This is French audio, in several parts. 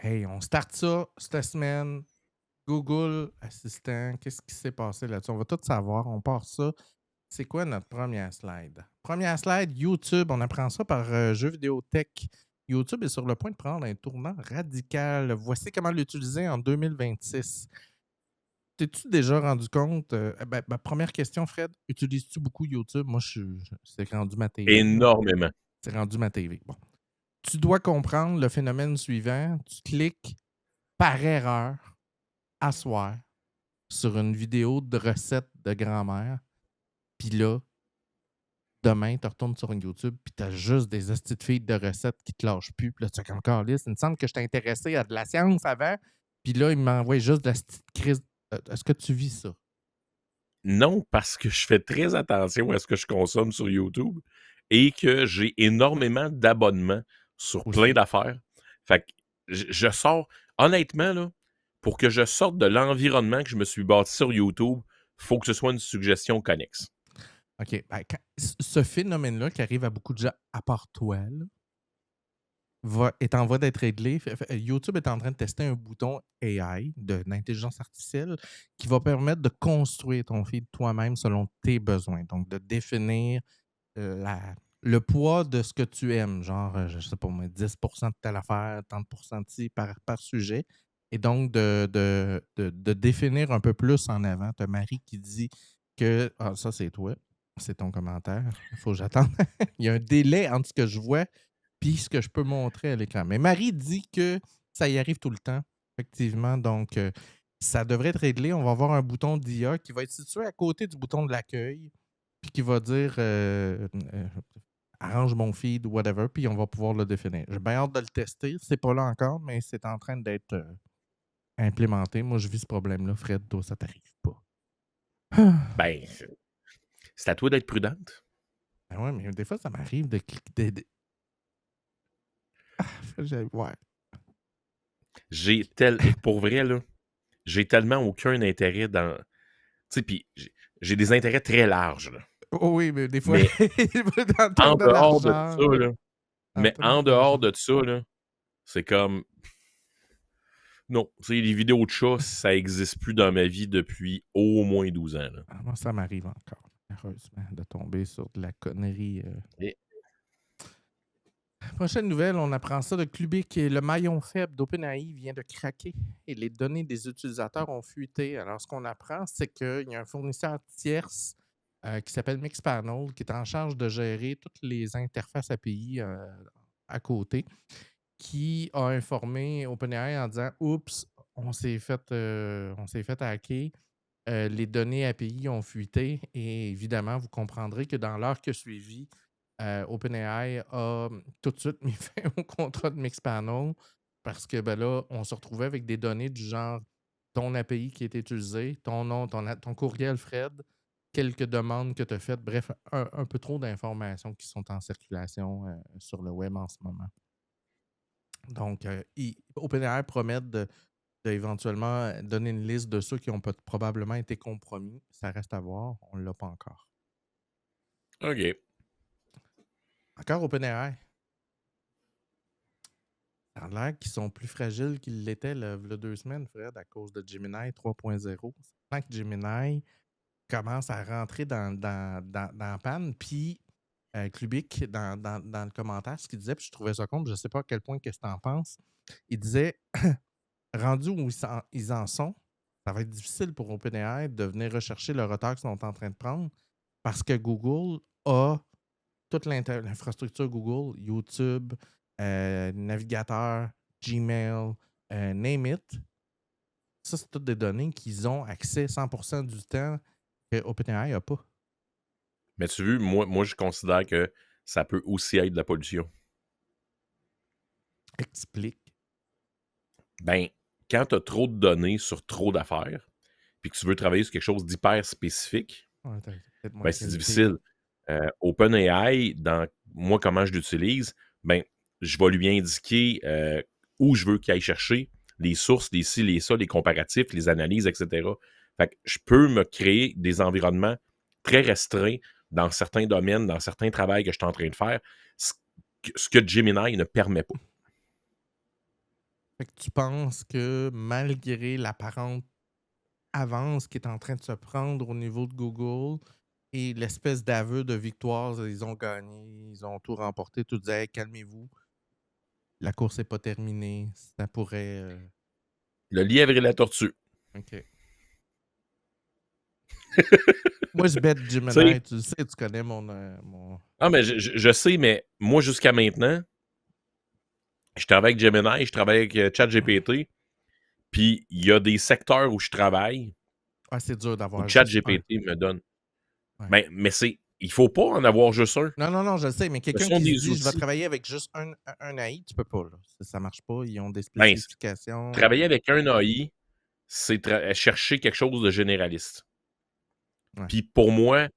Hey, on start ça cette semaine. Google Assistant, qu'est-ce qui s'est passé là-dessus? On va tout savoir. On part ça. C'est quoi notre première slide? Première slide, YouTube. On apprend ça par Jeux vidéo tech. YouTube est sur le point de prendre un tournant radical. Voici comment l'utiliser en 2026. T'es-tu déjà rendu compte? Première question, Fred, utilises-tu beaucoup YouTube? Moi, c'est rendu ma TV. Là. Énormément. C'est rendu ma TV. Bon. Tu dois comprendre le phénomène suivant. Tu cliques par erreur à soir sur une vidéo de recettes de grand-mère. Puis là, demain, tu retournes sur YouTube, puis tu as juste des hosties de filles de recettes qui te lâchent plus. Puis là, tu es comme Calisse. Il me semble que je t'ai intéressé à de la science avant. Puis là, il m'envoie juste de la petite crise. Est-ce que tu vis ça? Non, parce que je fais très attention à ce que je consomme sur YouTube et que j'ai énormément d'abonnements sur plein Aussi. d'affaires. Fait que je sors, honnêtement, là, pour que je sorte de l'environnement que je me suis bâti sur YouTube, faut que ce soit une suggestion connexe. OK. Ce phénomène-là qui arrive à beaucoup de gens, à part toi, là, est en voie d'être réglé. YouTube est en train de tester un bouton AI, d'intelligence artificielle, qui va permettre de construire ton feed toi-même selon tes besoins. Donc, de définir le poids de ce que tu aimes, genre, je sais pas moi, 10% de telle affaire, 30% de ci par sujet. Et donc, de définir un peu plus en avant. Tu as Marie qui dit que, ah, ça, c'est toi, c'est ton commentaire, il faut que j'attende. Il y a un délai entre ce que je vois puis ce que je peux montrer à l'écran. Mais Marie dit que ça y arrive tout le temps, effectivement. Donc, ça devrait être réglé. On va avoir un bouton d'IA qui va être situé à côté du bouton de l'accueil, puis qui va dire arrange mon feed ou whatever, puis on va pouvoir le définir. J'ai bien hâte de le tester. C'est pas là encore, mais c'est en train d'être implémenté. Moi, je vis ce problème-là. Fred, toi, ça t'arrive pas. Ben, c'est à toi d'être prudente. Ben ouais, mais des fois, ça m'arrive de cliquer. Ouais. Pour vrai, là, j'ai tellement aucun intérêt dans. Tu sais, puis j'ai des intérêts très larges, là. Oh oui, mais des fois, Mais en termes en de dehors de l'argent. ça, là, En mais termes en de dehors l'argent. de ça, là, c'est comme non, tu sais, les vidéos de chats, ça existe plus dans ma vie depuis au moins 12 ans, là. Ah, moi, ça m'arrive encore, heureusement, de tomber sur de la connerie. Et Prochaine nouvelle, on apprend ça de Clubic. Le maillon faible d'OpenAI vient de craquer et les données des utilisateurs ont fuité. Alors, ce qu'on apprend, c'est qu'il y a un fournisseur tierce qui s'appelle Mixpanel qui est en charge de gérer toutes les interfaces API à côté, qui a informé OpenAI en disant oups, on s'est fait hacker. Les données API ont fuité et évidemment, vous comprendrez que dans l'heure qui a suivi, OpenAI a tout de suite mis fin au contrat de Mixpanel parce que ben là, on se retrouvait avec des données du genre ton API qui est utilisé, ton nom, ton courriel Fred, quelques demandes que tu as faites, bref, un peu trop d'informations qui sont en circulation sur le web en ce moment. Donc, OpenAI promet d'éventuellement donner une liste de ceux qui ont probablement été compromis. Ça reste à voir. On ne l'a pas encore. OK. Encore OpenAI. Ça a l'air qu'ils sont plus fragiles qu'ils l'étaient v'là 2 semaines, Fred, à cause de Gemini 3.0. C'est tant que Gemini commence à rentrer dans la panne. Puis, Clubic, dans le commentaire, ce qu'il disait, puis je trouvais ça compte, je ne sais pas à quel point qu'est-ce que tu en penses. Il disait rendu où ils en sont, ça va être difficile pour OpenAI de venir rechercher le retard qu'ils sont en train de prendre parce que Google a toute l'infrastructure Google, YouTube, navigateur, Gmail, name it. Ça, c'est toutes des données qu'ils ont accès 100% du temps que OpenAI n'a pas. Mais tu vois, moi, je considère que ça peut aussi être de la pollution. Explique. Ben, quand tu as trop de données sur trop d'affaires, puis que tu veux travailler sur quelque chose d'hyper spécifique, Ouais, t'as peut-être moins ben, de c'est qualité. difficile. OpenAI, dans moi, comment je l'utilise, ben, je vais lui indiquer où je veux qu'il aille chercher les sources, les ci, les ça, les comparatifs, les analyses, etc. Fait que je peux me créer des environnements très restreints dans certains domaines, dans certains travaux que je suis en train de faire, ce que Gemini ne permet pas. Fait que tu penses que malgré l'apparente avance qui est en train de se prendre au niveau de Google et l'espèce d'aveu de victoire, ils ont gagné, ils ont tout remporté, tu disais: «Hey, calmez-vous, la course n'est pas terminée, ça pourrait, Le lièvre et la tortue. OK». Moi, je bête Tu sais, Gemini, tu le sais, tu connais mon ah, mais je sais, mais moi, jusqu'à maintenant, je travaille avec Gemini, je travaille avec ChatGPT, puis il y a des secteurs où je travaille ah, c'est dur où d'avoir juste un. ChatGPT me donne. Ouais. Ben, mais il faut pas en avoir juste un. Non, non, non, je le sais, mais Ce quelqu'un sont qui se des dit: «Je vais outils. travailler avec juste un AI», tu peux pas, là. Ça marche pas, ils ont des Ben, spécifications, travailler avec un AI, c'est chercher quelque chose de généraliste. ouais. Puis pour moi,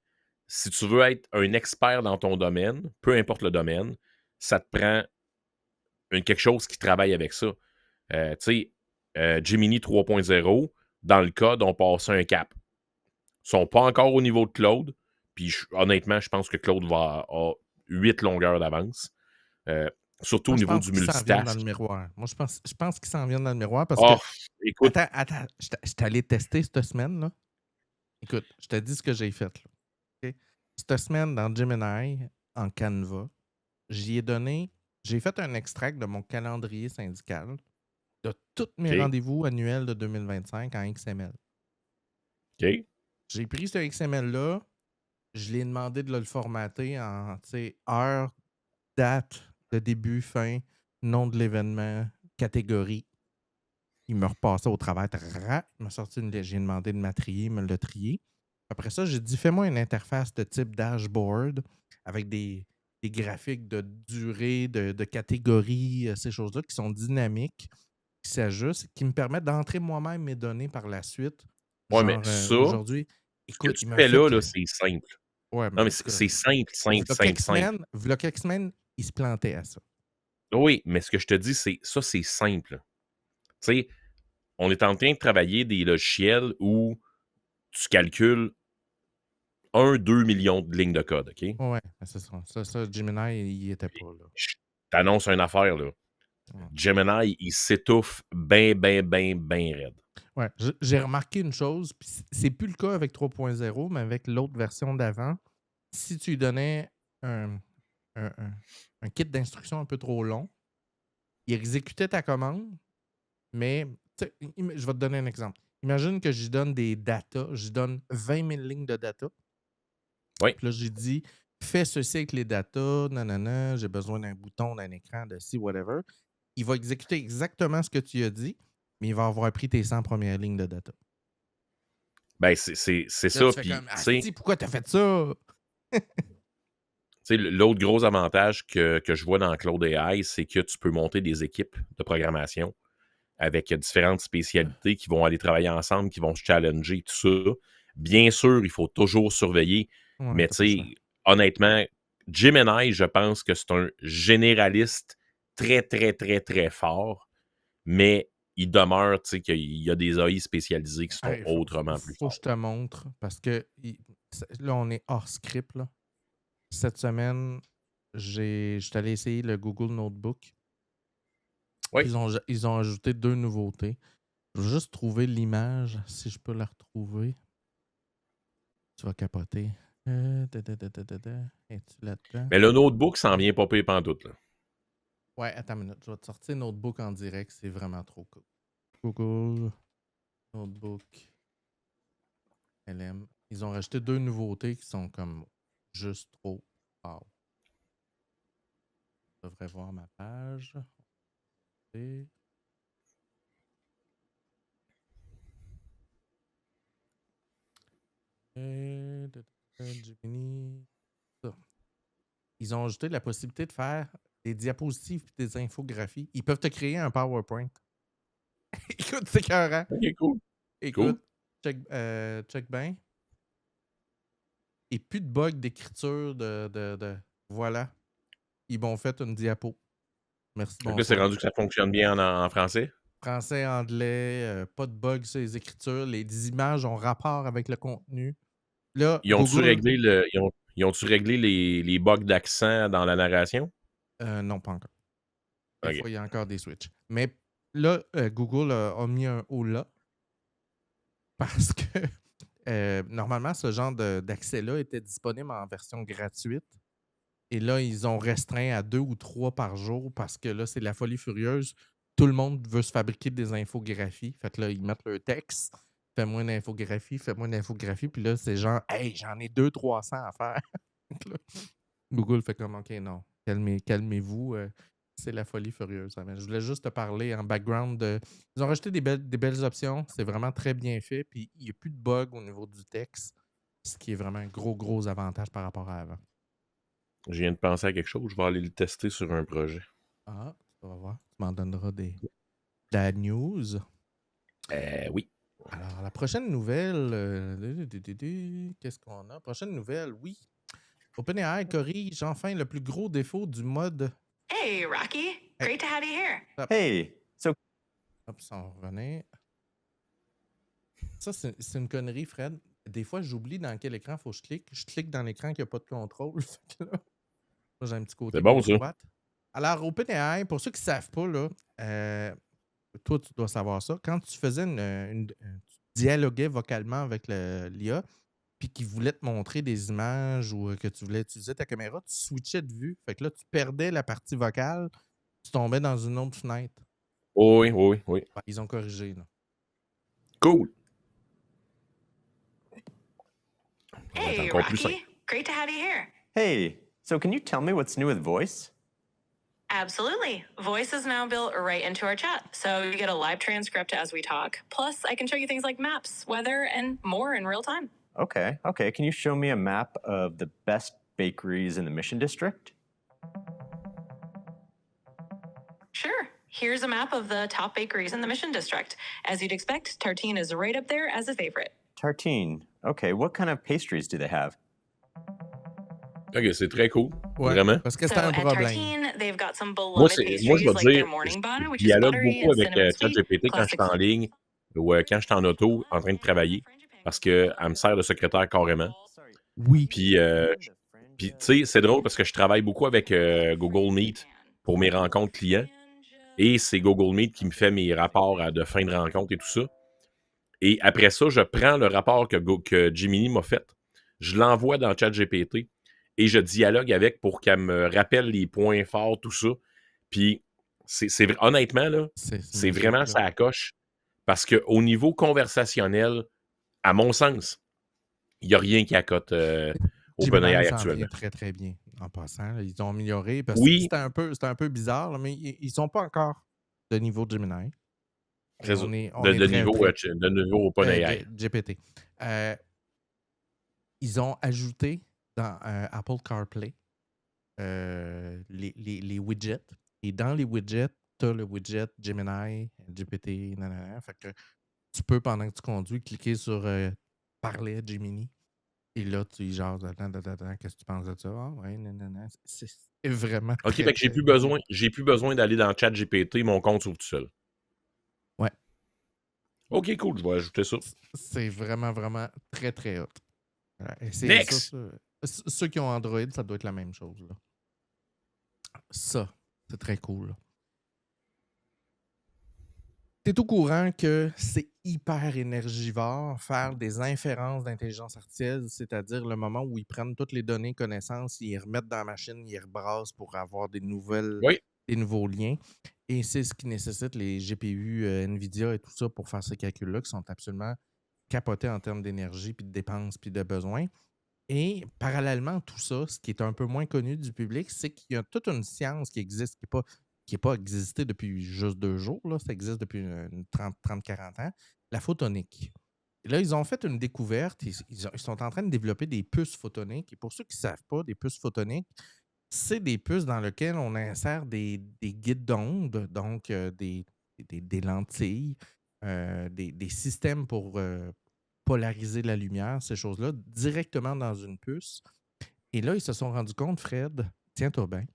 si tu veux être un expert dans ton domaine, peu importe le domaine, ça te prend quelque chose qui travaille avec ça. Tu sais, Gemini 3.0, dans le code, on passe un cap. Ils sont pas encore au niveau de Claude. Puis honnêtement, je pense que Claude va a 8 longueurs d'avance. Euh, Surtout Moi, au je niveau pense du qu'ils s'en viennent dans le multitask. miroir. Moi, je pense qu'ils s'en viennent dans le miroir parce que Oh, écoute, attends, attends, je allé tester cette semaine, là. Écoute, je te dis ce que j'ai fait, là, OK? Cette semaine, dans Gemini, en Canva, j'y ai donné j'ai fait un extract de mon calendrier syndical de tous mes OK, rendez-vous annuels de 2025 en XML. OK, J'ai pris ce XML-là, je lui ai demandé de le formater en, tu sais, heure, date de début, fin, nom de l'événement, catégorie. Il me repassait au travers. Il m'a sorti j'ai demandé de matrier, il me l'a trié. Après ça, j'ai dit fais-moi une interface de type dashboard avec des graphiques de durée, de catégorie, ces choses-là qui sont dynamiques, qui s'ajustent, qui me permettent d'entrer moi-même mes données par la suite. ouais, mais Genre ça, aujourd'hui, ce que écoute, tu il m'a fais là, fait. là, c'est simple. Ouais, Non, mais mais en tout cas, c'est simple, simple, simple, simple. v'là quelques semaines, il se plantait à ça. Oui, mais ce que je te dis, c'est simple. Tu sais, on est en train de travailler des logiciels où tu calcules 1-2 millions de lignes de code, OK? Ouais, ben, c'est ça. Ça, Gemini, il était pas là. Je t'annonce une affaire, là. Ouais. Gemini, il s'étouffe ben, ben, ben, ben raide. Ouais, j'ai remarqué une chose, puis c'est plus le cas avec 3.0, mais avec l'autre version d'avant. Si tu lui donnais un, un, un- un kit d'instruction un peu trop long, il exécutait ta commande, mais tu sais, je vais te donner un exemple. Imagine que j'y donne des data, j'y donne 20 000 lignes de data. Oui. Puis là, j'ai dit, fais ceci avec les data, nanana, j'ai besoin d'un bouton, d'un écran, de ci, whatever. Il va exécuter exactement ce que tu as dit, mais il va avoir pris tes 100 premières lignes de data. Ben, c'est Là, ça. tu fais Puis, comme, tu sais, Asti, pourquoi t'as fait ça? l'autre gros avantage que je vois dans Cloud AI, c'est que tu peux monter des équipes de programmation avec différentes spécialités qui vont aller travailler ensemble, qui vont se challenger, tout ça. Bien sûr, il faut toujours surveiller, Ouais, mais t'as tu pas le choix. sais, honnêtement, Gemini, je pense que c'est un généraliste très, très, très, très fort, mais il demeure, tu sais, qu'il y a des AI spécialisés qui sont Hey, autrement plus faut que forts. je te montre parce que là, on est hors script. Là. Cette semaine, j'étais allé essayer le Google Notebook. Oui, Puis ils ont ajouté 2 nouveautés. Je vais juste trouver l'image, si je peux la retrouver. Tu vas capoter. Es-tu là-dedans? mais le notebook s'en vient pas pire pantoute, là. Ouais, attends une minute. Je vais te sortir Notebook en direct. C'est vraiment trop cool. Google Notebook LM. Ils ont rajouté 2 nouveautés qui sont comme juste trop wow. Je devrais voir ma page. Et- Gemini. Ça. Ils ont ajouté la possibilité de faire des diapositives et des infographies. Ils peuvent te créer un PowerPoint. Écoute, c'est écœurant. OK, cool. Cool. Écoute, check bien. Et plus de bugs d'écriture voilà. Ils m'ont fait une diapo. Merci, Donc là, c'est bonsoir. rendu que ça fonctionne bien en français. Français, anglais, pas de bugs sur les écritures. Les images ont rapport avec le contenu. Là, Ils ont-tu Google, réglé ils ont-tu réglé les bugs d'accent dans la narration? non, pas encore. Des OK. fois, il y a encore des switches. Mais là, Google a mis un holà parce que normalement, ce genre d'accès-là était disponible en version gratuite. Et là, ils ont restreint à 2 ou 3 par jour parce que là, c'est la folie furieuse. Tout le monde veut se fabriquer des infographies. Fait que là, ils mettent leur texte. Fais-moi une infographie, fais-moi une infographie. Puis là, c'est genre, hey, j'en ai 200-300 à faire. Fait que là, Google fait comme, OK, non, calmez-vous. C'est la folie furieuse. Je voulais juste te parler en background de. Ils ont rajouté des belles options. C'est vraiment très bien fait. Puis il n'y a plus de bugs au niveau du texte, ce qui est vraiment un gros, gros avantage par rapport à avant. Je viens de penser à quelque chose. Je vais aller le tester sur un projet. Ah, tu vas voir. Tu m'en donneras de la news. Oui. Alors, la prochaine nouvelle. Qu'est-ce qu'on a? Prochaine nouvelle, oui. OpenAI corrige enfin le plus gros défaut du mode. Hey, Rocky. Hey. Great to have you here. Hey, so Hop, sans revenir. Ça, c'est une connerie, Fred. Des fois, j'oublie dans quel écran il faut que je clique. Je clique dans l'écran qui n'a pas de contrôle. Fait que là, moi, j'ai un petit côté C'est bon, ça. gauche-droite. Alors, OpenAI, pour ceux qui ne savent pas, là, toi, tu dois savoir ça. Quand tu faisais tu dialoguais vocalement avec l'IA, puis qu'il voulait te montrer des images ou que tu voulais utiliser ta caméra, tu switchais de vue. Fait que là, tu perdais la partie vocale, tu tombais dans une autre fenêtre. Oui, oui, oui. Ouais, ils ont corrigé, là. Cool. Ça va être Hey, encore plus Rocky. simple. Great to have you here. hey, so can you tell me what's new with voice? Absolutely. Voice is now built right into our chat, so you get a live transcript as we talk. Plus, I can show you things like maps, weather, and more in real time. Okay. Can you show me a map of the best bakeries in the Mission District? Sure. Here's a map of the top bakeries in the Mission District. As you'd expect, Tartine is right up there as a favorite. Tartine. Okay, what kind of pastries do they have? OK, c'est très cool. Ouais, Vraiment. parce que So c'était un at problème. Tartine, they've got some Moi, beloved je pastries vais like their dire, morning bun, which je is dialogue buttery beaucoup and avec cinnamon sweet. ChatGPT quand je suis en ligne ou quand je suis en auto en train de travailler parce qu'elle me sert de secrétaire carrément. Oui. Puis, tu sais, c'est drôle parce que je travaille beaucoup avec Google Meet pour mes rencontres clients et c'est Google Meet qui me fait mes rapports de fin de rencontre et tout ça. Et après ça, je prends le rapport que Gemini m'a fait, je l'envoie dans ChatGPT et je dialogue avec pour qu'elle me rappelle les points forts, tout ça. Puis, honnêtement, là, c'est magique, vraiment là. ça coche. Parce qu'au niveau conversationnel, à mon sens, il n'y a rien qui accote OpenAI Gemini s'en actuellement. vient très, très bien, en passant. Là. Ils ont amélioré. Parce que Oui, c'était un peu bizarre, là, mais ils ne sont pas encore de niveau Gemini. Et c'est ça. on est De très, niveau, très... de niveau OpenAI. GPT. Ils ont ajouté dans Apple CarPlay les widgets. Et dans les widgets, tu as le widget Gemini, GPT, nanana. Fait que tu peux, pendant que tu conduis, cliquer sur Parler à Gemini. Et là, tu y jases. Attends, qu'est-ce que tu penses de ça? Ah, ouais, nanana. C'est vraiment. OK, très, fait que j'ai très plus besoin d'aller dans ChatGPT, mon compte s'ouvre tout seul. Ouais. OK, cool, je vais ajouter ça. C'est vraiment, vraiment très, très hot. Et Next! Ceux qui ont Android, ça doit être la même chose. Là. Ça, c'est très cool. Tu es au courant que c'est hyper énergivore faire des inférences d'intelligence artificielle, c'est-à-dire le moment où ils prennent toutes les données connaissances, ils les remettent dans la machine, ils les rebrassent pour avoir des nouveaux liens. Et c'est ce qui nécessite les GPU NVIDIA et tout ça pour faire ces calculs-là qui sont absolument capotés en termes d'énergie, puis de dépenses, puis de besoins. Et parallèlement à tout ça, ce qui est un peu moins connu du public, c'est qu'il y a toute une science qui existe, qui n'est pas existée depuis juste 2 jours, là, ça existe depuis 30-40 ans, la photonique. Et là, ils ont fait une découverte, ils sont en train de développer des puces photoniques. Et pour ceux qui ne savent pas, des puces photoniques, c'est des puces dans lesquelles on insère des guides d'ondes, donc des lentilles, des systèmes pour polariser la lumière, ces choses-là, directement dans une puce. Et là, ils se sont rendus compte, Fred, tiens-toi bien,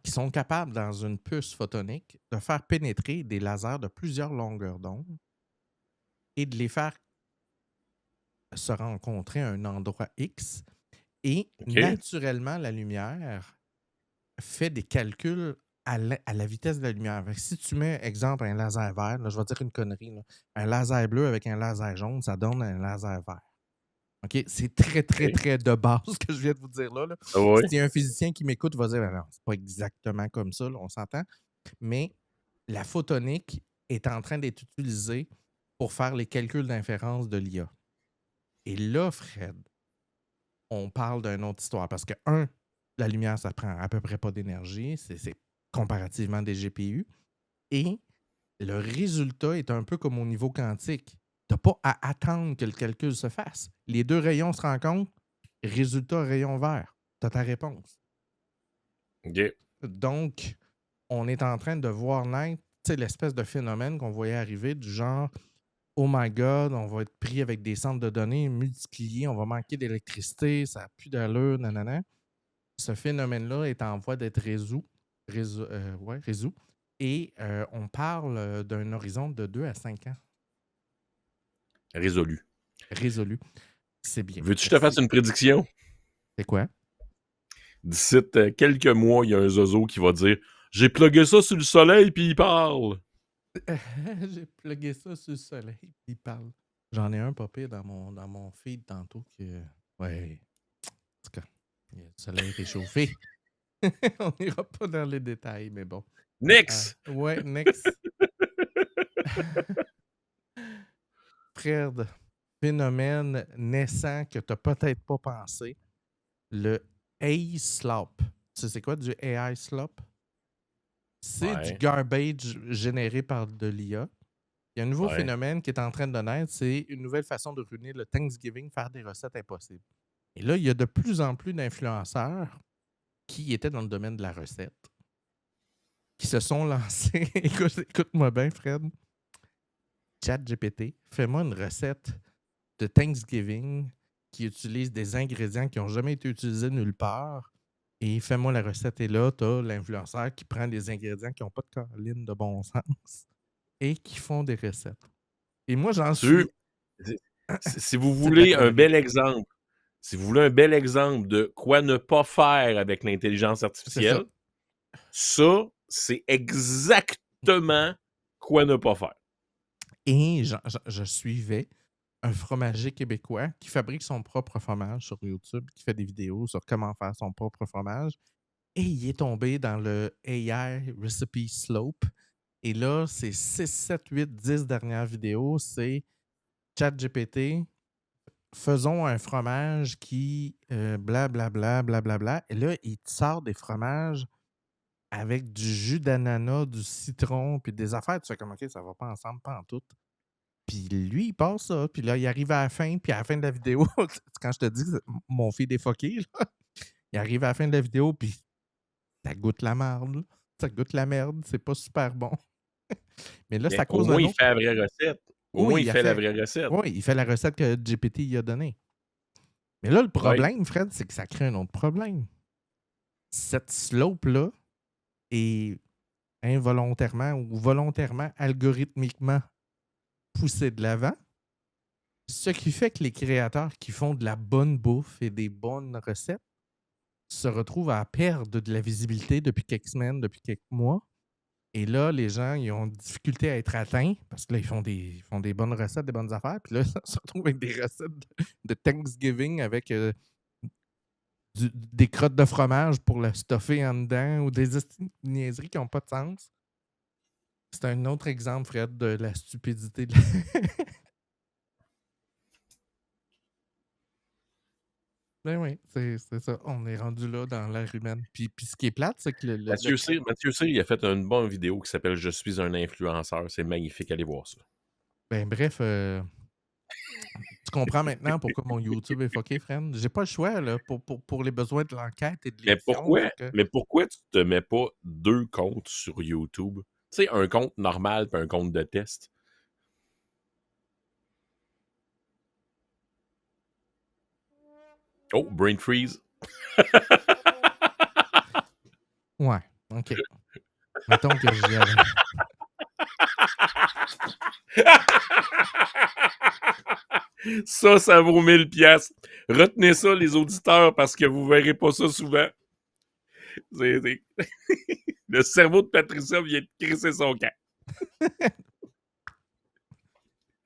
qu'ils sont capables, dans une puce photonique, de faire pénétrer des lasers de plusieurs longueurs d'onde et de les faire se rencontrer à un endroit X. Et naturellement, la lumière fait des calculs à la vitesse de la lumière. Fait que si tu mets, exemple, un laser vert, là, je vais dire une connerie, là, un laser bleu avec un laser jaune, ça donne un laser vert. OK? C'est très, très, OK. très de base ce que je viens de vous dire là. Ah ouais. Si y a un physicien qui m'écoute, il va dire, ben non, c'est pas exactement comme ça, là, on s'entend. Mais la photonique est en train d'être utilisée pour faire les calculs d'inférence de l'IA. Et là, Fred, on parle d'une autre histoire. Parce que, la lumière, ça prend à peu près pas d'énergie. C'est comparativement des GPU. Et le résultat est un peu comme au niveau quantique. Tu n'as pas à attendre que le calcul se fasse. Les deux rayons se rencontrent, résultat rayon vert. Tu as ta réponse. OK. Donc, on est en train de voir naître l'espèce de phénomène qu'on voyait arriver du genre oh my God, on va être pris avec des centres de données multipliés, on va manquer d'électricité, ça n'a plus d'allure, nanana. Ce phénomène-là est en voie d'être résolu. Et on parle d'un horizon de 2 à 5 ans. Résolu. Résolu. C'est bien. Veux-tu que je te fasse une prédiction? C'est quoi? D'ici quelques mois, il y a un zozo qui va dire « J'ai plugué ça sur le soleil, puis il parle! » J'ai plugué ça sur le soleil, puis il parle. J'en ai un pas pire dans mon feed tantôt que... Ouais. En tout cas, il y a le soleil réchauffé. On n'ira pas dans les détails, mais bon. Next! Ouais, next. Fred, phénomène naissant que tu n'as peut-être pas pensé. Le AI slop. Tu sais c'est quoi du AI slop? C'est du Ouais. garbage généré par de l'IA. Il y a un nouveau Ouais. phénomène qui est en train de naître, c'est une nouvelle façon de ruiner le Thanksgiving, faire des recettes impossibles. Et là, il y a de plus en plus d'influenceurs qui étaient dans le domaine de la recette, qui se sont lancés. Écoute-moi bien, Fred. ChatGPT, fais-moi une recette de Thanksgiving qui utilise des ingrédients qui n'ont jamais été utilisés nulle part. Et fais-moi la recette. Et là, tu as l'influenceur qui prend des ingrédients qui n'ont pas de colline de bon sens et qui font des recettes. Et moi, j'en suis. Si vous C'est de la voulez un connerie. bel exemple, si vous voulez un bel exemple de quoi ne pas faire avec l'intelligence C'est ça. artificielle, ça, c'est exactement quoi ne pas faire. Et je suivais un fromager québécois qui fabrique son propre fromage sur YouTube, qui fait des vidéos sur comment faire son propre fromage. Et il est tombé dans le AI Recipe Slope. Et là, c'est 6, 7, 8, 10 dernières vidéos, c'est ChatGPT, faisons un fromage qui blablabla, blablabla. Et là, il te sort des fromages avec du jus d'ananas, du citron, puis des affaires. Tu fais comme, OK, ça va pas ensemble, pas en tout. Puis lui, il passe ça. Puis là, il arrive à la fin. Puis à la fin de la vidéo, quand je te dis que mon fils est fucké, là, il arrive à la fin de la vidéo, puis ça goûte la merde. Là. Ça goûte la merde. C'est pas super bon. Mais là, c'est à Au cause moins, d'un il autre. fait la vraie recette. Au Oui, moins, il il a fait la fait. vraie recette. Oui, il fait la recette que GPT y a donnée. Mais là, le problème, Fred, c'est que ça crée un autre problème. Cette slope-là est involontairement ou volontairement, algorithmiquement poussée de l'avant. Ce qui fait que les créateurs qui font de la bonne bouffe et des bonnes recettes se retrouvent à perdre de la visibilité depuis quelques semaines, depuis quelques mois. Et là, les gens, ils ont difficulté à être atteints parce que là, ils font des bonnes recettes, des bonnes affaires. Puis là, ils se retrouvent avec des recettes de Thanksgiving avec des crottes de fromage pour le stuffer en dedans ou des niaiseries qui n'ont pas de sens. C'est un autre exemple, Fred, de la stupidité. Ben oui, c'est ça. On est rendu là dans l'ère humaine. Puis ce qui est plate, c'est que Mathieu Cyr, il a fait une bonne vidéo qui s'appelle « Je suis un influenceur ». C'est magnifique, allez voir ça. Ben bref, tu comprends maintenant pourquoi mon YouTube est fucké, Fred. J'ai pas le choix là, pour les besoins de l'enquête et de l'édition. Mais pourquoi tu te mets pas 2 comptes sur YouTube? Tu sais, un compte normal et un compte de test. Oh, brain freeze. Ouais, OK. Mettons que j'y allais. Ça vaut 1000 piastres. Retenez ça, les auditeurs, parce que vous verrez pas ça souvent. C'est Le cerveau de Patricia vient de crisser son camp.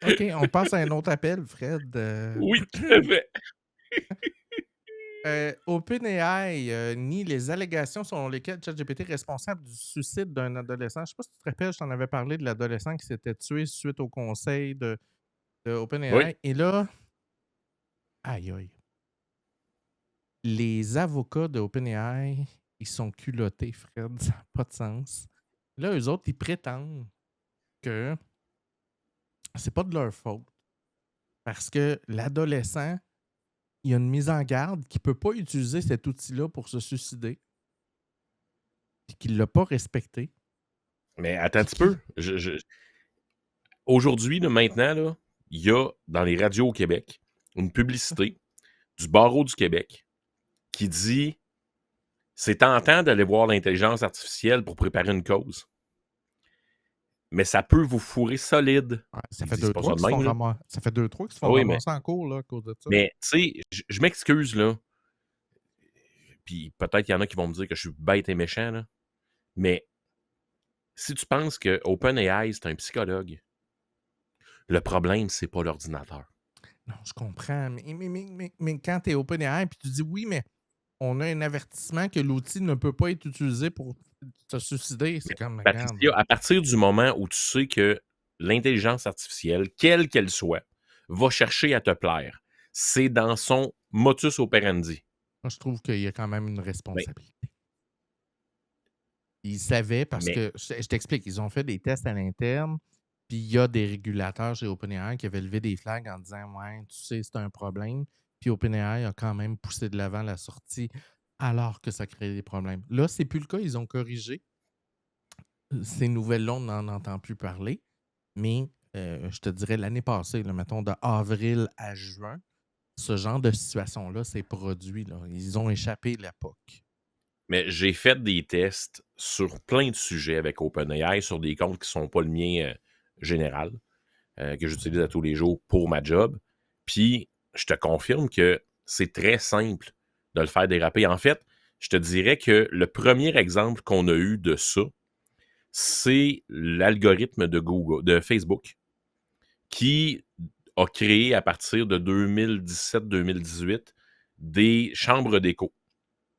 OK, on passe à un autre appel, Fred. Oui, tout à fait. OpenAI nie les allégations selon lesquelles ChatGPT est responsable du suicide d'un adolescent. Je ne sais pas si tu te rappelles, je t'en avais parlé de l'adolescent qui s'était tué suite au conseil de Oui. OpenAI. Et là, aïe aïe, les avocats de OpenAI, ils sont culottés, Fred, ça n'a pas de sens. Là, eux autres, ils prétendent que c'est pas de leur faute parce que l'adolescent, il y a une mise en garde qu'il ne peut pas utiliser cet outil-là pour se suicider et qu'il ne l'a pas respecté. Mais attends un Puis petit peu. Aujourd'hui, là, maintenant, là, il y a dans les radios au Québec une publicité du Barreau du Québec qui dit c'est tentant d'aller voir l'intelligence artificielle pour préparer une cause, mais ça peut vous fourrer solide. Ouais, ça Ils fait disent pas 2-3 ça qui de se font même, là. ramasser. Ça fait 2-3 qui se Ah font oui, ramasser en cours là, à cause de ça. mais tu sais, je m'excuse, là. Puis peut-être qu'il y en a qui vont me dire que je suis bête et méchant, là. Mais si tu penses que OpenAI, c'est un psychologue, le problème, c'est pas l'ordinateur. Non, je comprends. Mais quand tu es OpenAI puis tu dis oui, mais on a un avertissement que l'outil ne peut pas être utilisé pour te suicider, c'est comme, regarde. Patricia, à partir du moment où tu sais que l'intelligence artificielle, quelle qu'elle soit, va chercher à te plaire, c'est dans son modus operandi. Moi, je trouve qu'il y a quand même une Ben, responsabilité. Ils savaient parce mais que, je t'explique, ils ont fait des tests à l'interne, puis il y a des régulateurs chez OpenAI qui avaient levé des flags en disant ouais, tu sais, c'est un problème. Puis OpenAI a quand même poussé de l'avant la sortie alors que ça crée des problèmes. Là, c'est plus le cas, ils ont corrigé. Ces nouvelles-là, on n'en entend plus parler. Mais je te dirais l'année passée, là, mettons de avril à juin, ce genre de situation-là s'est produit. Là. Ils ont échappé l'époque. Mais j'ai fait des tests sur plein de sujets avec OpenAI, sur des comptes qui ne sont pas le mien général, que j'utilise à tous les jours pour ma job. Puis, je te confirme que c'est très simple de le faire déraper. En fait, je te dirais que le premier exemple qu'on a eu de ça, c'est l'algorithme de Google, de Facebook, qui a créé à partir de 2017-2018 des chambres d'écho.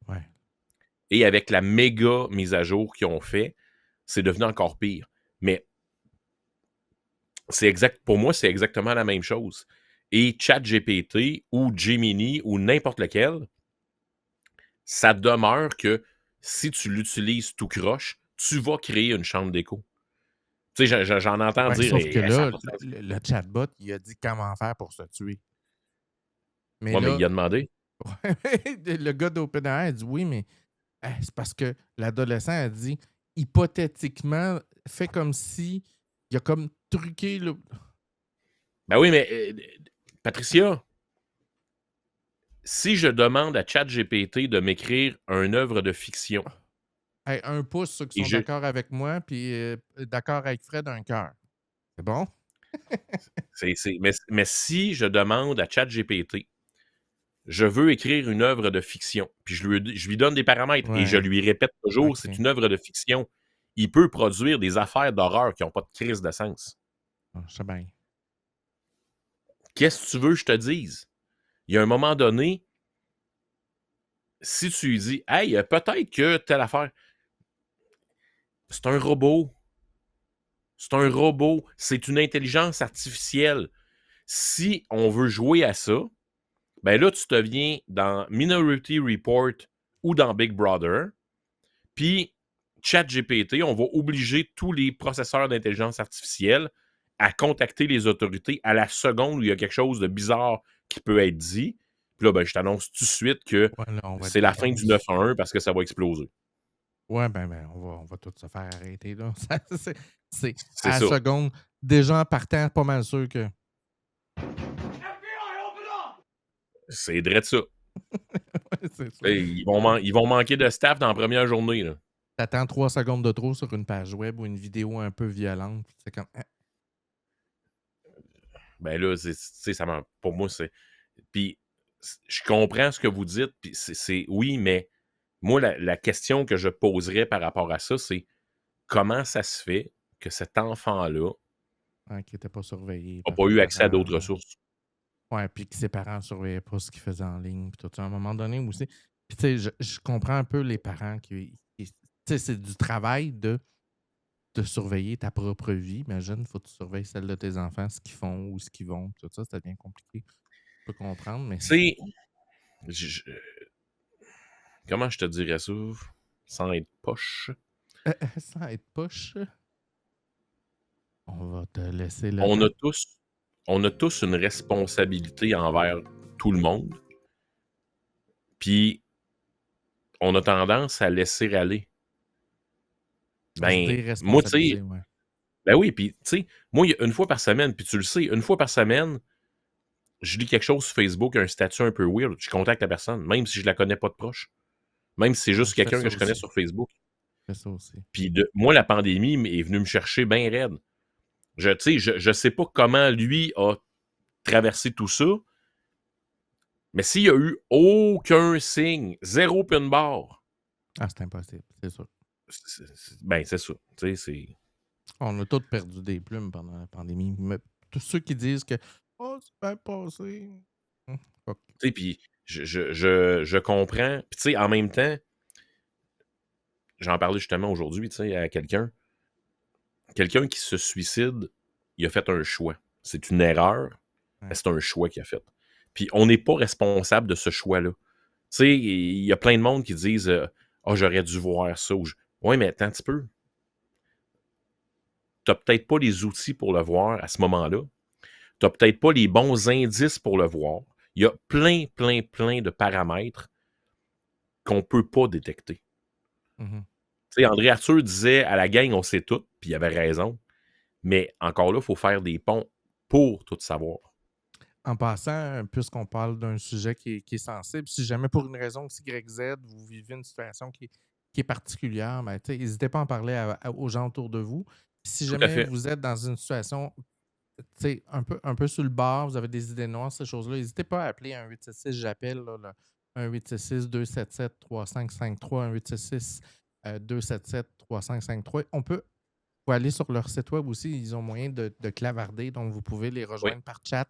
Ouais. Et avec la méga mise à jour qu'ils ont fait, c'est devenu encore pire. Mais pour moi, c'est exactement la même chose. Et ChatGPT ou Gemini ou n'importe lequel, ça demeure que si tu l'utilises tout croche, tu vas créer une chambre d'écho. Tu sais, j'en entends Ouais, dire, sauf que ça n'a là, pas de sens. le chatbot, il a dit comment faire pour se tuer. Mais Ouais, mais là, il a demandé. le gars d'OpenAI a dit oui, mais c'est parce que l'adolescent a dit hypothétiquement, fait comme si il a comme truqué le. Ben oui, mais Patricia, si je demande à ChatGPT de m'écrire une œuvre de fiction, Hey, un pouce, ceux qui et sont d'accord avec moi, puis d'accord avec Fred, un cœur. C'est bon? mais si je demande à ChatGPT, je veux écrire une œuvre de fiction, puis je lui donne des paramètres et je Ouais. lui répète toujours, OK. c'est une œuvre de fiction, il peut produire des affaires d'horreur qui n'ont pas de crise de sens. Ah, je sais bien. Qu'est-ce que tu veux que je te dise? Il y a un moment donné, si tu lui dis, hey, peut-être que telle affaire, c'est un robot. C'est un robot. C'est une intelligence artificielle. Si on veut jouer à ça, ben là, tu te viens dans Minority Report ou dans Big Brother, puis ChatGPT, on va obliger tous les processeurs d'intelligence artificielle à contacter les autorités à la seconde où il y a quelque chose de bizarre qui peut être dit. Puis là, ben, je t'annonce tout de suite que Ouais, là, on va être c'est la fin du défendu. 911 parce que ça va exploser. Ouais, ben, on va tous se faire arrêter, là. C'est C'est à la ça. seconde, déjà en partant, pas mal sûr que. C'est vrai de ça. Ouais, c'est ça. Et ils vont manquer de staff dans la première journée. Là. T'attends 3 secondes de trop sur une page web ou une vidéo un peu violente. C'est comme. Ben là, pour moi, c'est. Puis, je comprends ce que vous dites, puis oui, mais moi, la question que je poserais par rapport à ça, c'est comment ça se fait que cet enfant-là hein, qui n'était pas surveillé n'a par pas ses eu accès à parents. d'autres ressources? Ouais, puis que ses parents ne surveillaient pas ce qu'il faisait en ligne. Puis tout ça. À un moment donné aussi. Puis tu sais, je comprends un peu les parents tu sais, c'est du travail de surveiller ta propre vie. Imagine, il faut que tu surveilles celle de tes enfants, ce qu'ils font ou ce qu'ils vont. Tout ça, c'est bien compliqué. Je peux comprendre, mais Tu sais, comment je te dirais ça sans être poche? sans être poche, on va te laisser le On temps. a tous, on a tous une responsabilité envers tout le monde, puis on a tendance à laisser aller. À se Ben, moi, tu sais, déresponsabiliser, ouais. ben oui, puis tu sais, moi, une fois par semaine, puis tu le sais, une fois par semaine, je lis quelque chose sur Facebook, un statut un peu weird, je contacte la personne, même si je la connais pas de proche, même si c'est Ouais, juste je fais quelqu'un ça que je connais aussi. sur Facebook. Je fais ça aussi. Puis moi, la pandémie est venue me chercher bien raide. Tu sais, je sais pas comment lui a traversé tout ça, mais s'il y a eu aucun signe, zéro pin barre, Ah, c'est impossible, c'est sûr. ben c'est ça. Tu sais, c'est. On a tous perdu des plumes pendant la pandémie. Mais tous ceux qui disent que oh, c'est bien passé. Fuck. Tu sais, puis je comprends. Puis tu sais, en même temps, j'en parlais justement aujourd'hui, tu sais, à quelqu'un. Quelqu'un qui se suicide, il a fait un choix. C'est une erreur, mais Ouais. c'est un choix qu'il a fait. Puis on n'est pas responsable de ce choix-là. Tu sais, il y a plein de monde qui disent ah, j'aurais dû voir ça. Ouais, mais attends un petit peu. T'as peut-être pas les outils pour le voir à ce moment-là. T'as peut-être pas les bons indices pour le voir. Il y a plein, plein, plein de paramètres qu'on peut pas détecter. Mhm. Tu sais, André Arthur disait à la gang, on sait tout, puis il avait raison. Mais encore là, il faut faire des ponts pour tout savoir. En passant, puisqu'on parle d'un sujet qui est sensible, si jamais pour une raison X, Y, Z, vous vivez une situation qui est particulière, ben, tu sais, n'hésitez pas à en parler aux gens autour de vous. Si Tout à jamais fait. vous êtes dans une situation tu sais, un peu sur le bord, vous avez des idées noires, ces choses-là, n'hésitez pas à appeler un 866, j'appelle là, un 866-277-3553, un 866-277-3553. On peut faut aller sur leur site web aussi, ils ont moyen de clavarder, donc vous pouvez les Oui. rejoindre par chat.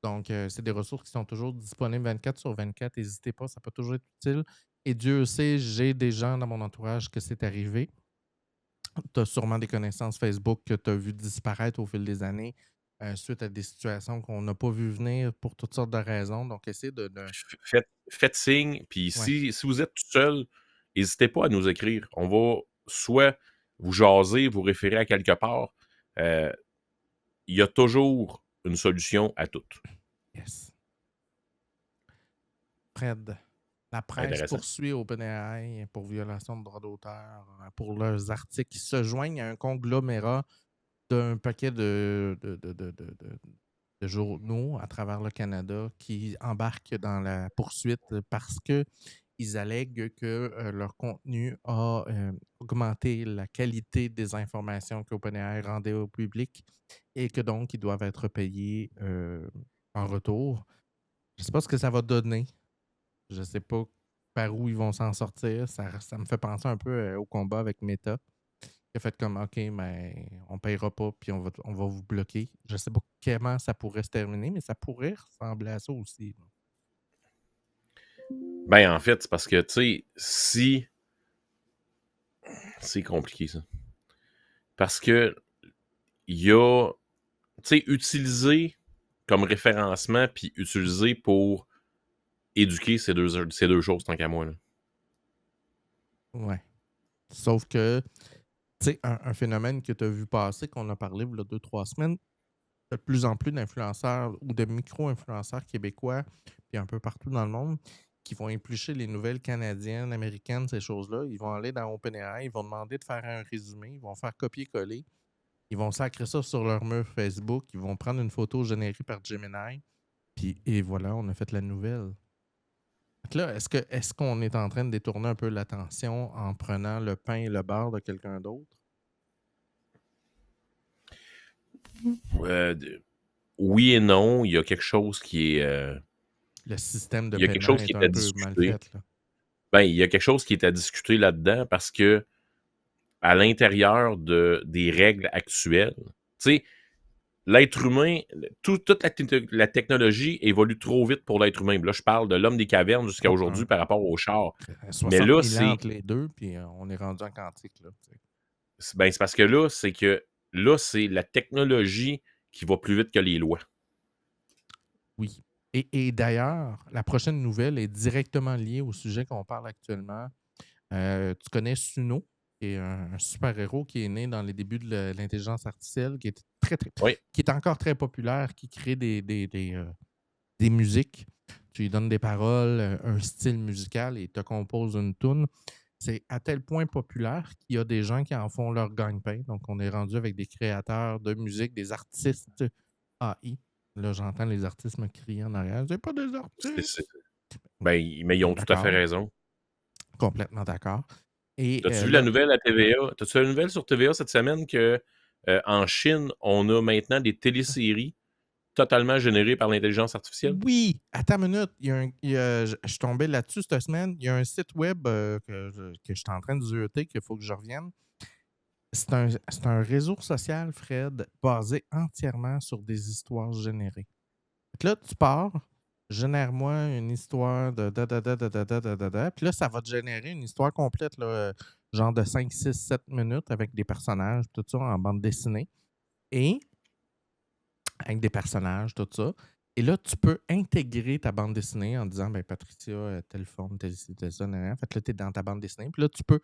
Donc, c'est des ressources qui sont toujours disponibles 24/24. N'hésitez pas, ça peut toujours être utile. Et Dieu sait, j'ai des gens dans mon entourage que c'est arrivé. Tu as sûrement des connaissances Facebook que tu as vu disparaître au fil des années suite à des situations qu'on n'a pas vu venir pour toutes sortes de raisons. Donc, essayez Faites signe, puis Ouais. si vous êtes tout seul, n'hésitez pas à nous écrire. On va soit vous jaser, vous référer à quelque part. Il y a toujours une solution à tout. Yes. Fred, la presse Intéressant. poursuit OpenAI pour violation de droits d'auteur pour leurs articles qui se joignent à un conglomérat d'un paquet de journaux à travers le Canada qui embarquent dans la poursuite parce qu'ils allèguent que leur contenu a augmenté la qualité des informations qu'OpenAI rendait au public et que donc ils doivent être payés en retour. Je ne sais pas ce que ça va donner. Je ne sais pas par où ils vont s'en sortir. Ça me fait penser un peu au combat avec Meta qui a fait comme OK, mais on ne payera pas puis on va vous bloquer. Je ne sais pas comment ça pourrait se terminer, mais ça pourrait ressembler à ça aussi. Ben, en fait, c'est parce que, tu sais, si. C'est compliqué, ça. Parce que, il y a. Tu sais, utiliser comme référencement, puis utiliser pour éduquer ces deux choses, tant qu'à moi. Là. Ouais. Sauf que, tu sais, un phénomène que tu as vu passer, qu'on a parlé il y a 2-3 semaines, de plus en plus d'influenceurs ou de micro-influenceurs québécois, puis un peu partout dans le monde, qui vont éplucher les nouvelles canadiennes, américaines, ces choses-là. Ils vont aller dans OpenAI, ils vont demander de faire un résumé, ils vont faire copier-coller, ils vont sacrer ça sur leur mur Facebook, ils vont prendre une photo générée par Gemini, puis et voilà, on a fait la nouvelle. Donc là, est-ce qu'on est en train de détourner un peu l'attention en prenant le pain et le beurre de quelqu'un d'autre? Oui et non, il y a quelque chose qui est. Le système de Il y a quelque paiement chose qui est est à un peu mal discuter. fait, là. Ben, il y a quelque chose qui est à discuter là-dedans parce que à l'intérieur des règles actuelles, tu sais, l'être humain, toute la technologie évolue trop vite pour l'être humain. Là, je parle de l'homme des cavernes jusqu'à Oh, aujourd'hui par rapport aux chars. Mais 60 là, 000 ans entre les deux, puis on est rendu en quantique, là. c'est parce que là, c'est la technologie qui va plus vite que les lois. Oui. Et d'ailleurs, la prochaine nouvelle est directement liée au sujet qu'on parle actuellement. Tu connais Suno, qui est un super-héros qui est né dans les débuts de l'intelligence artificielle, qui est Oui, qui est encore très populaire, qui crée des musiques. Tu lui donnes des paroles, un style musical et il te compose une toune. C'est à tel point populaire qu'il y a des gens qui en font leur gagne-pain. Donc, on est rendu avec des créateurs de musique, des artistes AI. Là, j'entends les artistes me crier en arrière. C'est pas des c'est- c'est- artistes. mais ils ont tout à fait D'accord, raison. complètement d'accord. Et T'as-tu vu la là, nouvelle à TVA? T'as-tu vu la nouvelle sur TVA cette semaine que en Chine, on a maintenant des téléséries totalement générées par l'intelligence artificielle? oui, attends une minute. Je suis tombé là-dessus cette semaine. Il y a un site web que je suis en train de zioter, qu'il faut que je revienne. C'est un réseau social, Fred, basé entièrement sur des histoires générées. Fait que là, tu pars, génère-moi une histoire de da da da da da da da da da. Puis là, ça va te générer une histoire complète, là, genre de 5, 6, 7 minutes avec des personnages, tout ça en bande dessinée. Et avec des personnages, tout ça. Et là, tu peux intégrer ta bande dessinée en disant, ben Patricia, telle forme, telle ci, telle ça, nan, nan. Fait que là, tu es dans ta bande dessinée. Puis là, tu peux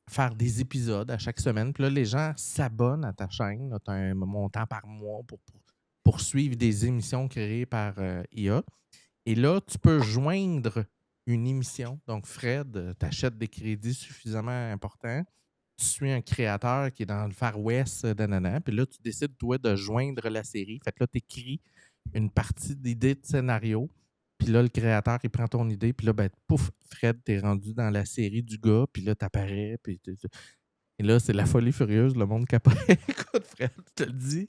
faire des épisodes à chaque semaine. Puis là, les gens s'abonnent à ta chaîne. Tu as un montant par mois pour suivre des émissions créées par IA. Et là, tu peux joindre une émission. Donc, Fred, tu achètes des crédits suffisamment importants. Tu suis un créateur qui est dans le Far West, nanana, puis là, tu décides, toi, de joindre la série. Fait que là, tu écris une partie d'idée de scénario. Puis là, le créateur, il prend ton idée. Puis là, ben, pouf, Fred, t'es rendu dans la série du gars. Puis là, t'apparais. Et là, c'est la folie furieuse. Le monde capote. Écoute, Fred, je te le dis.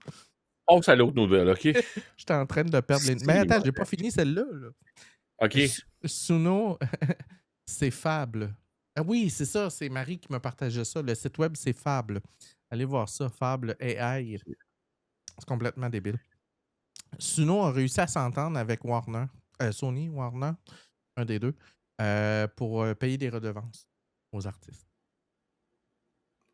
Passe à l'autre nouvelle, OK? J'étais en train de perdre les... Mais attends, j'ai pas fini celle-là. Là. OK. Suno, c'est Fable. Ah oui, c'est ça. C'est Marie qui me partageait ça. Le site web, c'est Fable. Allez voir ça. Fable AI. C'est complètement débile. Suno a réussi à s'entendre avec Warner, Sony, Warner, un des deux, pour payer des redevances aux artistes.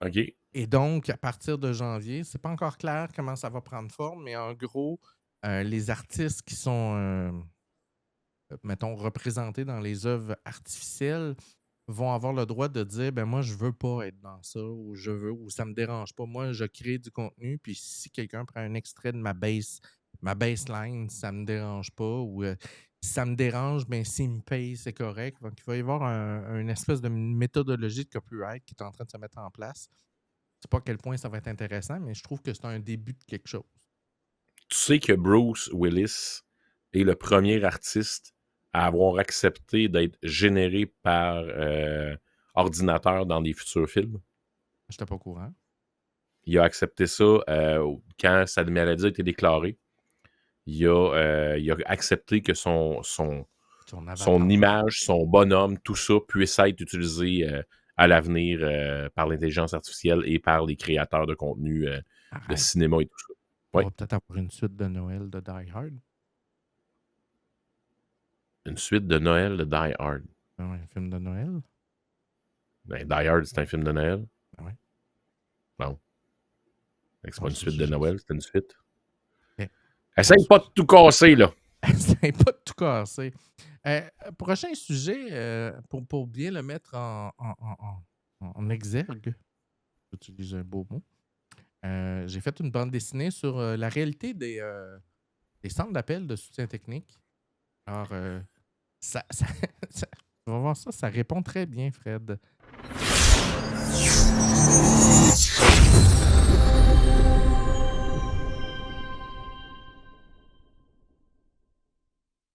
OK. Et donc, à partir de janvier, c'est pas encore clair comment ça va prendre forme, mais en gros, les artistes qui sont, mettons, représentés dans les œuvres artificielles vont avoir le droit de dire ben moi, je veux pas être dans ça, ou je veux, ou ça me dérange pas. Moi, je crée du contenu, puis si quelqu'un prend un extrait de ma baseline, ça me dérange pas. Ou si ça me dérange, ben s'il me paye, c'est correct. Donc, il va y avoir une espèce de méthodologie de copyright qui est en train de se mettre en place. Je sais pas à quel point ça va être intéressant, mais je trouve que c'est un début de quelque chose. Tu sais que Bruce Willis est le premier artiste à avoir accepté d'être généré par ordinateur dans des futurs films. Je n'étais pas au courant. Il a accepté ça quand sa maladie a été déclarée. Il a accepté que son image, son bonhomme, tout ça puisse être utilisé à l'avenir par l'intelligence artificielle et par les créateurs de contenu de cinéma et tout ça. On Oui. va peut-être avoir une suite de Noël de Die Hard. Une suite de Noël de Die Hard. Ah ouais, un film de Noël. Ben, Die Hard, c'est un film de Noël. Ah ouais. Bon. C'est pas une suite de Noël, c'est une suite. Okay. Essaye pas de tout casser, là. Essaye pas de tout casser. Prochain sujet, pour bien le mettre en exergue, j'utilise un beau mot, j'ai fait une bande dessinée sur la réalité des centres d'appel de soutien technique. Alors, on va voir ça, ça répond très bien, Fred.